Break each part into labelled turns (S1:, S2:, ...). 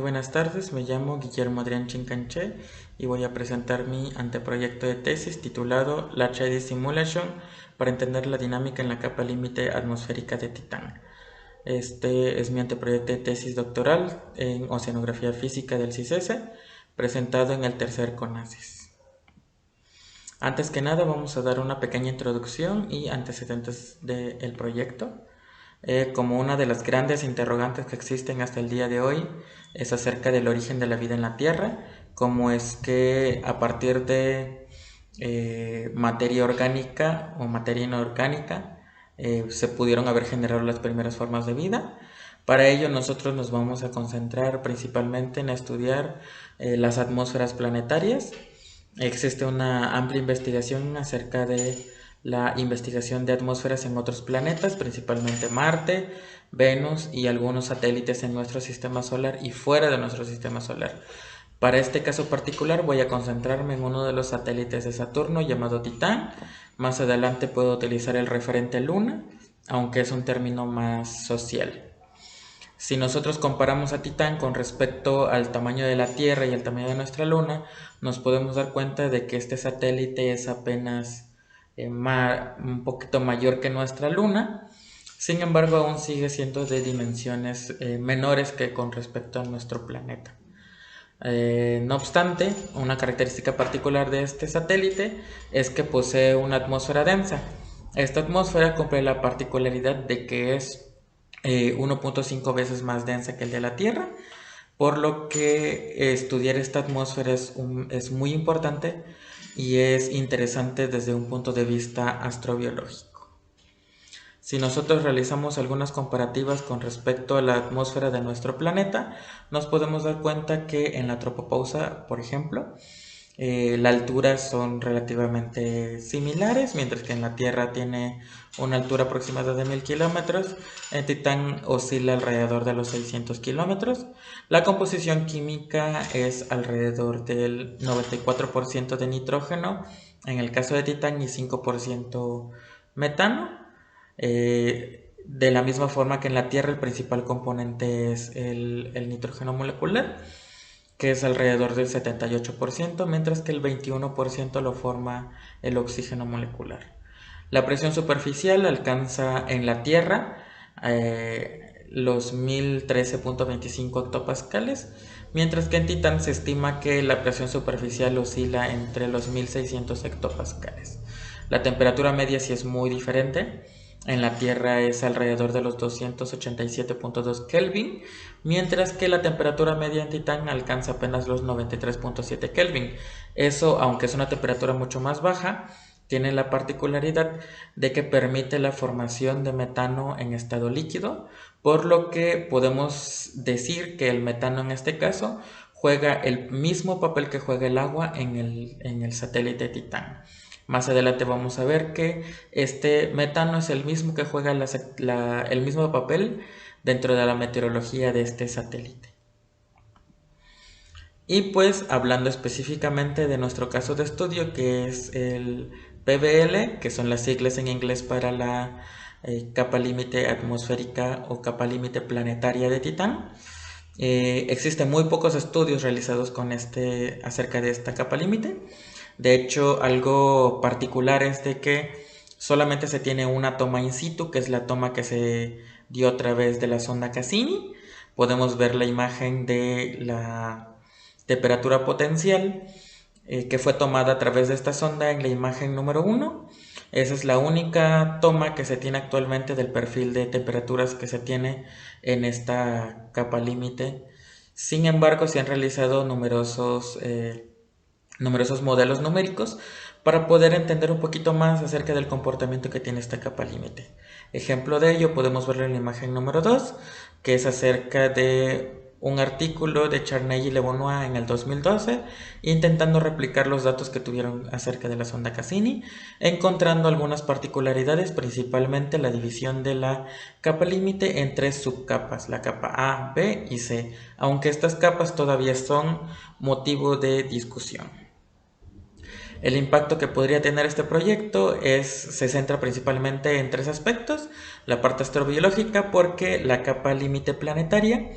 S1: buenas tardes, me llamo Guillermo Adrián Chincanché y voy a presentar mi anteproyecto de tesis titulado Large Eddy Simulation para entender la dinámica en la capa límite atmosférica de Titán. Este es mi anteproyecto de tesis doctoral en Oceanografía Física del CICESE, presentado en el tercer CONACYT. Antes que nada vamos a dar una pequeña introducción y antecedentes del proyecto. Como una de las grandes interrogantes que existen hasta el día de hoy es acerca del origen de la vida en la Tierra, cómo es que a partir de materia orgánica o materia inorgánica se pudieron haber generado las primeras formas de vida. Para ello nosotros nos vamos a concentrar principalmente en estudiar las atmósferas planetarias. Existe una amplia investigación acerca de la investigación de atmósferas en otros planetas, principalmente Marte, Venus y algunos satélites en nuestro sistema solar y fuera de nuestro sistema solar. Para este caso particular voy a concentrarme en uno de los satélites de Saturno llamado Titán. Más adelante puedo utilizar el referente Luna, aunque es un término más social. Si nosotros comparamos a Titán con respecto al tamaño de la Tierra y el tamaño de nuestra Luna, nos podemos dar cuenta de que este satélite es apenas un poquito mayor que nuestra Luna. Sin embargo, aún sigue siendo de dimensiones menores que con respecto a nuestro planeta. No obstante, una característica particular de este satélite es que posee una atmósfera densa. Esta atmósfera cumple la particularidad de que es 1.5 veces más densa que el de la Tierra, por lo que estudiar esta atmósfera es muy importante y es interesante desde un punto de vista astrobiológico. Si nosotros realizamos algunas comparativas con respecto a la atmósfera de nuestro planeta, nos podemos dar cuenta que en la tropopausa, por ejemplo, la altura son relativamente similares, mientras que en la Tierra tiene una altura aproximada de 1000 kilómetros, en Titán oscila alrededor de los 600 kilómetros. La composición química es alrededor del 94% de nitrógeno en el caso de Titán y 5% metano. De la misma forma que en la Tierra el principal componente es el nitrógeno molecular, que es alrededor del 78%, mientras que el 21% lo forma el oxígeno molecular. La presión superficial alcanza en la Tierra los 1013.25 hectopascales, mientras que en Titán se estima que la presión superficial oscila entre los 1600 hectopascales. La temperatura media sí es muy diferente. En la Tierra es alrededor de los 287.2 Kelvin, mientras que la temperatura media en Titán alcanza apenas los 93.7 Kelvin. Eso, aunque es una temperatura mucho más baja, tiene la particularidad de que permite la formación de metano en estado líquido, por lo que podemos decir que el metano en este caso juega el mismo papel que juega el agua en el satélite Titán. Más adelante vamos a ver que este metano es el mismo que juega el mismo papel dentro de la meteorología de este satélite. Y pues hablando específicamente de nuestro caso de estudio, que es el PBL, que son las siglas en inglés para la capa límite atmosférica o capa límite planetaria de Titán. Existen muy pocos estudios realizados acerca de esta capa límite. De hecho, algo particular es de que solamente se tiene una toma in situ, que es la toma que se dio a través de la sonda Cassini. Podemos ver la imagen de la temperatura potencial que fue tomada a través de esta sonda en la imagen número 1. Esa es la única toma que se tiene actualmente del perfil de temperaturas que se tiene en esta capa límite. Sin embargo, se han realizado numerosos modelos numéricos para poder entender un poquito más acerca del comportamiento que tiene esta capa límite. Ejemplo de ello podemos verlo en la imagen número 2, que es acerca de un artículo de Charney y Lebonois en el 2012, intentando replicar los datos que tuvieron acerca de la sonda Cassini, encontrando algunas particularidades, principalmente la división de la capa límite en 3 subcapas, la capa A, B y C, aunque estas capas todavía son motivo de discusión. El impacto que podría tener este proyecto se centra principalmente en 3 aspectos: la parte astrobiológica, porque la capa límite planetaria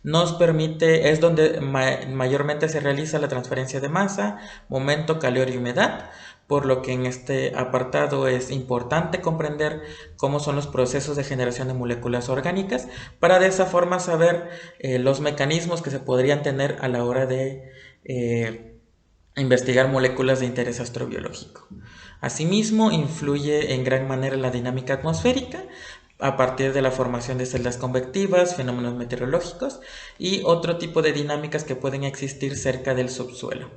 S1: es donde mayormente se realiza la transferencia de masa, momento, calor y humedad, por lo que en este apartado es importante comprender cómo son los procesos de generación de moléculas orgánicas para de esa forma saber los mecanismos que se podrían tener a la hora de investigar moléculas de interés astrobiológico. Asimismo, influye en gran manera en la dinámica atmosférica a partir de la formación de celdas convectivas, fenómenos meteorológicos y otro tipo de dinámicas que pueden existir cerca del subsuelo.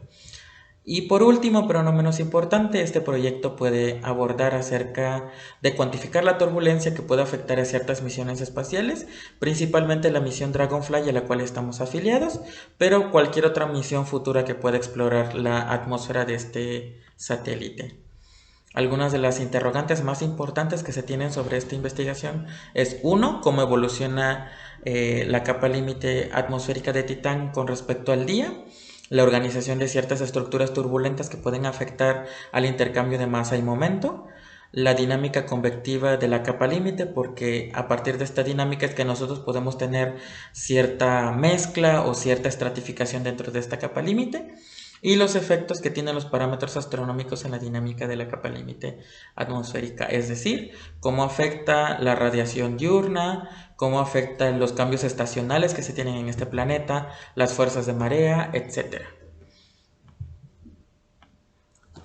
S1: Y por último, pero no menos importante, este proyecto puede abordar acerca de cuantificar la turbulencia que puede afectar a ciertas misiones espaciales, principalmente la misión Dragonfly a la cual estamos afiliados, pero cualquier otra misión futura que pueda explorar la atmósfera de este satélite. Algunas de las interrogantes más importantes que se tienen sobre esta investigación es: uno, cómo evoluciona la capa límite atmosférica de Titán con respecto al día, la organización de ciertas estructuras turbulentas que pueden afectar al intercambio de masa y momento, la dinámica convectiva de la capa límite, porque a partir de esta dinámica es que nosotros podemos tener cierta mezcla o cierta estratificación dentro de esta capa límite, y los efectos que tienen los parámetros astronómicos en la dinámica de la capa límite atmosférica, es decir, cómo afecta la radiación diurna, cómo afecta los cambios estacionales que se tienen en este planeta, las fuerzas de marea, etc.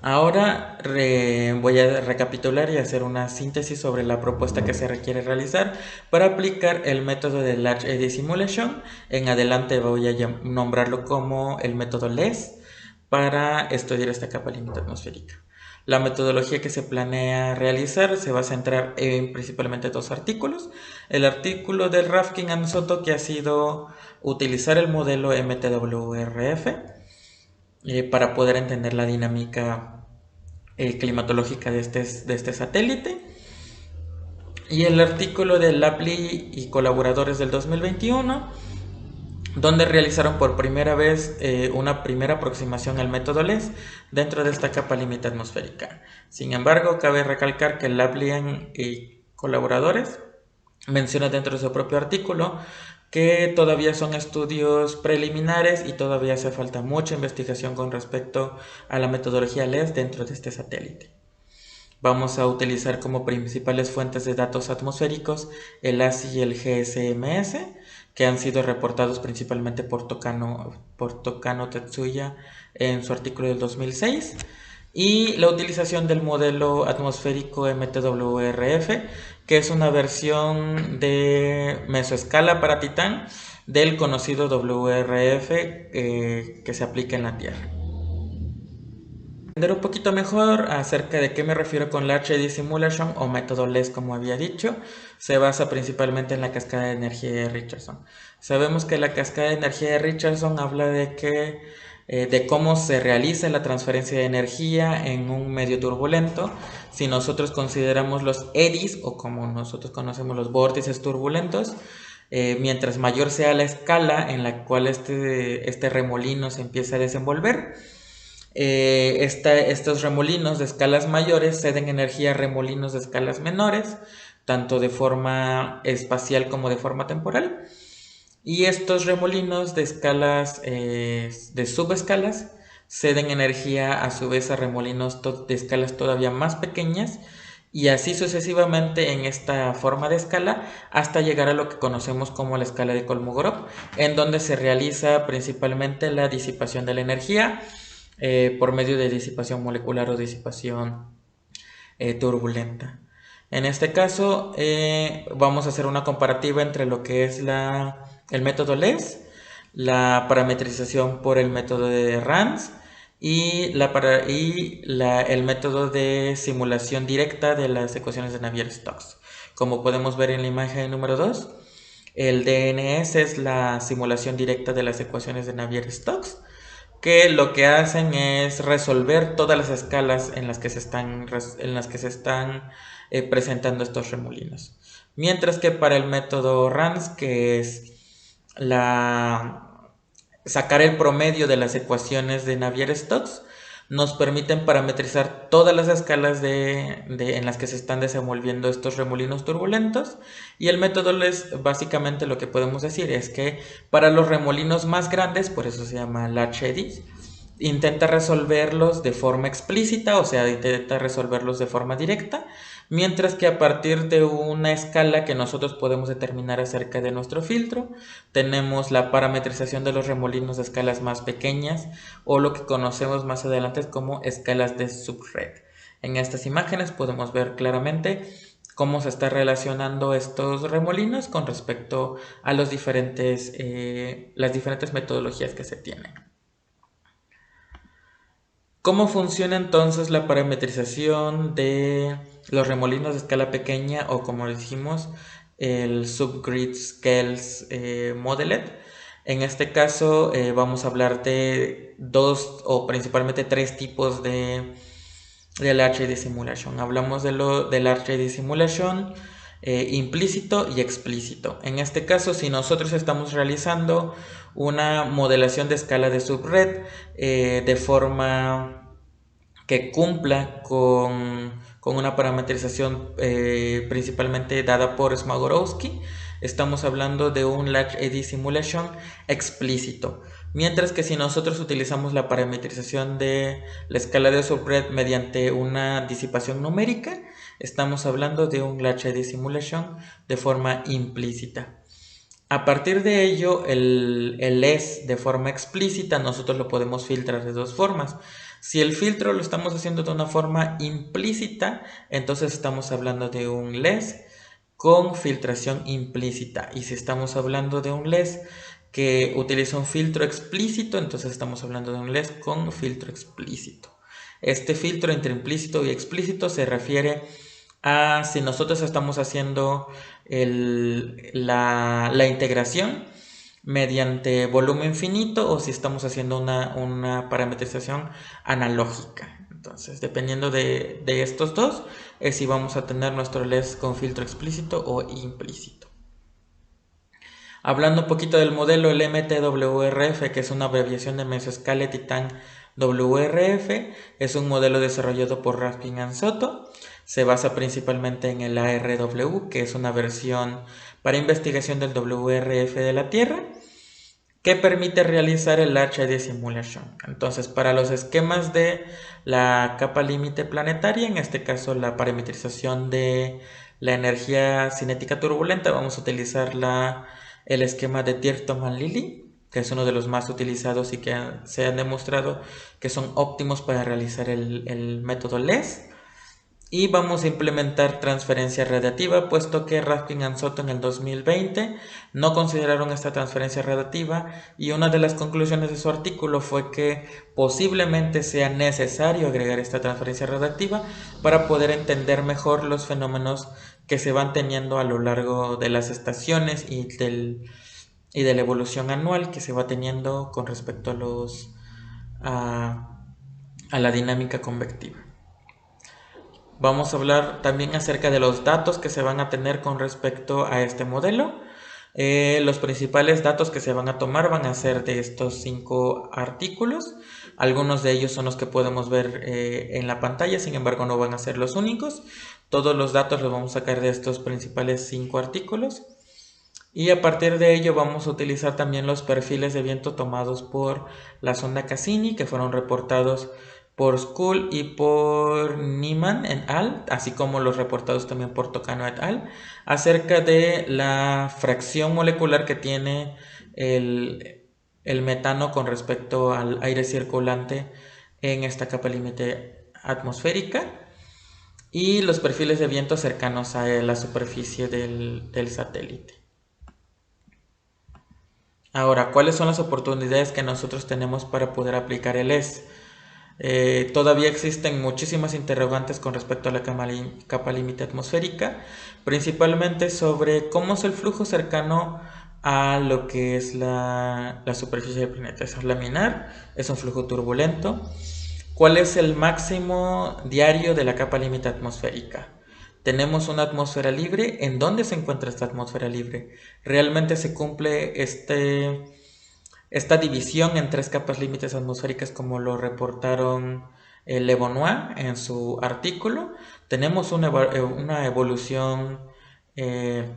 S1: Ahora voy a recapitular y hacer una síntesis sobre la propuesta que se requiere realizar para aplicar el método de Large Eddy Simulation. En adelante voy a nombrarlo como el método LES para estudiar esta capa límite atmosférica. La metodología que se planea realizar se va a centrar en principalmente dos artículos. El artículo de Rafkin and Soto, que ha sido utilizar el modelo MTWRF para poder entender la dinámica climatológica de este satélite. Y el artículo de Lapley y colaboradores del 2021, donde realizaron por primera vez una primera aproximación al método LES dentro de esta capa límite atmosférica. Sin embargo, cabe recalcar que Lapley y colaboradores menciona dentro de su propio artículo que todavía son estudios preliminares y todavía hace falta mucha investigación con respecto a la metodología LES dentro de este satélite. Vamos a utilizar como principales fuentes de datos atmosféricos el ASI y el GSMS, que han sido reportados principalmente por Tokano Tetsuya en su artículo del 2006, y la utilización del modelo atmosférico MTWRF, que es una versión de mesoescala para Titán del conocido WRF que se aplica en la Tierra. Entender un poquito mejor acerca de qué me refiero con Large Eddy Simulation o método LES, como había dicho, se basa principalmente en la cascada de energía de Richardson. Sabemos que la cascada de energía de Richardson habla de cómo se realiza la transferencia de energía en un medio turbulento. Si nosotros consideramos los eddies, o como nosotros conocemos los vórtices turbulentos, mientras mayor sea la escala en la cual este remolino se empieza a desenvolver, estos remolinos de escalas mayores ceden energía a remolinos de escalas menores, tanto de forma espacial como de forma temporal. Y estos remolinos de escalas, de subescalas, ceden energía a su vez a remolinos de escalas todavía más pequeñas, y así sucesivamente en esta forma de escala hasta llegar a lo que conocemos como la escala de Kolmogorov, en donde se realiza principalmente la disipación de la energía por medio de disipación molecular o disipación turbulenta. En este caso vamos a hacer una comparativa entre lo que es el método LES, la parametrización por el método de RANS y el método de simulación directa de las ecuaciones de Navier-Stokes. Como podemos ver en la imagen número 2, el DNS es la simulación directa de las ecuaciones de Navier-Stokes, que lo que hacen es resolver todas las escalas en las que se están presentando estos remolinos. Mientras que para el método RANS, que es sacar el promedio de las ecuaciones de Navier-Stokes, nos permiten parametrizar todas las escalas en las que se están desenvolviendo estos remolinos turbulentos. Y el método LES, básicamente lo que podemos decir es que para los remolinos más grandes, por eso se llama Large Eddies, intenta resolverlos de forma explícita, o sea, intenta resolverlos de forma directa, mientras que a partir de una escala que nosotros podemos determinar acerca de nuestro filtro, tenemos la parametrización de los remolinos de escalas más pequeñas, o lo que conocemos más adelante como escalas de subred. En estas imágenes podemos ver claramente cómo se está relacionando estos remolinos con respecto a las diferentes metodologías que se tienen. ¿Cómo funciona entonces la parametrización de los remolinos de escala pequeña, o como dijimos, el Subgrid Scales Modelet? En este caso vamos a hablar de dos o principalmente tres tipos de Large Eddy Simulation. Hablamos del Large Eddy Simulation implícito y explícito. En este caso, si nosotros estamos realizando una modelación de escala de subred de forma que cumpla con una parametrización principalmente dada por Smagorowski, estamos hablando de un Large Eddy Simulation explícito. Mientras que si nosotros utilizamos la parametrización de la escala de subred mediante una disipación numérica, estamos hablando de un Large Eddy Simulation de forma implícita. A partir de ello, el LES de forma explícita nosotros lo podemos filtrar de dos formas. Si el filtro lo estamos haciendo de una forma implícita, entonces estamos hablando de un LES con filtración implícita. Y si estamos hablando de un LES que utiliza un filtro explícito, entonces estamos hablando de un LES con filtro explícito. Este filtro entre implícito y explícito se refiere a si nosotros estamos haciendo la integración mediante volumen finito o si estamos haciendo una parametrización analógica. Entonces, dependiendo de estos dos, es si vamos a tener nuestro LES con filtro explícito o implícito. Hablando un poquito del modelo, el MTWRF, que es una abreviación de Mesoscale Titan WRF, es un modelo desarrollado por Rafkin and Soto. Se basa principalmente en el ARW, que es una versión para investigación del WRF de la Tierra, que permite realizar el Large Eddy Simulation. Entonces, para los esquemas de la capa límite planetaria, en este caso la parametrización de la energía cinética turbulenta, vamos a utilizar el esquema de Dirkhoff-Lillie, que es uno de los más utilizados y que se han demostrado que son óptimos para realizar el método LES. Y vamos a implementar transferencia radiativa, puesto que Rafkin and Soto en el 2020 no consideraron esta transferencia radiativa, y una de las conclusiones de su artículo fue que posiblemente sea necesario agregar esta transferencia radiativa para poder entender mejor los fenómenos que se van teniendo a lo largo de las estaciones y de la evolución anual que se va teniendo con respecto a la dinámica convectiva. Vamos a hablar también acerca de los datos que se van a tener con respecto a este modelo. Los principales datos que se van a tomar van a ser de estos 5 artículos. Algunos de ellos son los que podemos ver en la pantalla, sin embargo no van a ser los únicos. Todos los datos los vamos a sacar de estos principales 5 artículos. Y a partir de ello vamos a utilizar también los perfiles de viento tomados por la sonda Cassini, que fueron reportados por Skull y por Niemann et al., así como los reportados también por Tocano et al., acerca de la fracción molecular que tiene el metano con respecto al aire circulante en esta capa límite atmosférica, y los perfiles de viento cercanos a la superficie del satélite. Ahora, ¿cuáles son las oportunidades que nosotros tenemos para poder aplicar el LES? Todavía existen muchísimas interrogantes con respecto a la capa límite atmosférica, principalmente sobre cómo es el flujo cercano a lo que es la superficie del planeta. ¿Es laminar? ¿Es un flujo turbulento? ¿Cuál es el máximo diario de la capa límite atmosférica? ¿Tenemos una atmósfera libre? ¿En dónde se encuentra esta atmósfera libre? ¿Realmente se cumple esta división en 3 capas límites atmosféricas como lo reportaron Le Bonnois en su artículo. Tenemos una evolución, eh,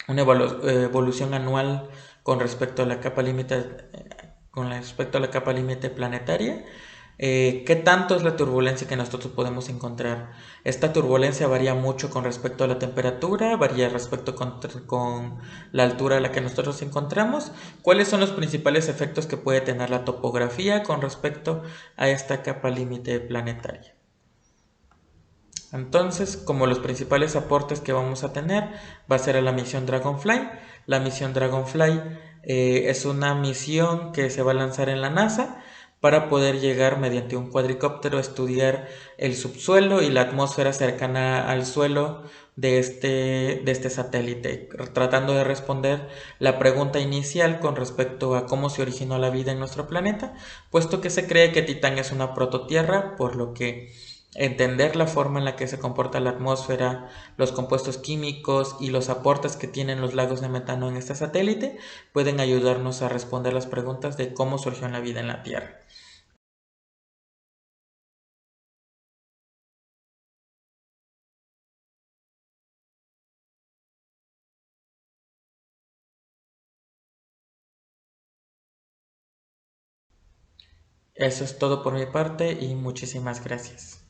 S1: evolución anual con respecto a la capa límite, planetaria. ¿Qué tanto es la turbulencia que nosotros podemos encontrar? Esta turbulencia varía mucho con respecto a la temperatura, varía respecto con la altura a la que nosotros encontramos. ¿Cuáles son los principales efectos que puede tener la topografía con respecto a esta capa límite planetaria? Entonces, como los principales aportes que vamos a tener va a ser a la misión Dragonfly. La misión Dragonfly es una misión que se va a lanzar en la NASA para poder llegar mediante un cuadricóptero a estudiar el subsuelo y la atmósfera cercana al suelo de este satélite, tratando de responder la pregunta inicial con respecto a cómo se originó la vida en nuestro planeta, puesto que se cree que Titán es una prototierra, por lo que entender la forma en la que se comporta la atmósfera, los compuestos químicos y los aportes que tienen los lagos de metano en este satélite pueden ayudarnos a responder las preguntas de cómo surgió la vida en la Tierra. Eso es todo por mi parte y muchísimas gracias.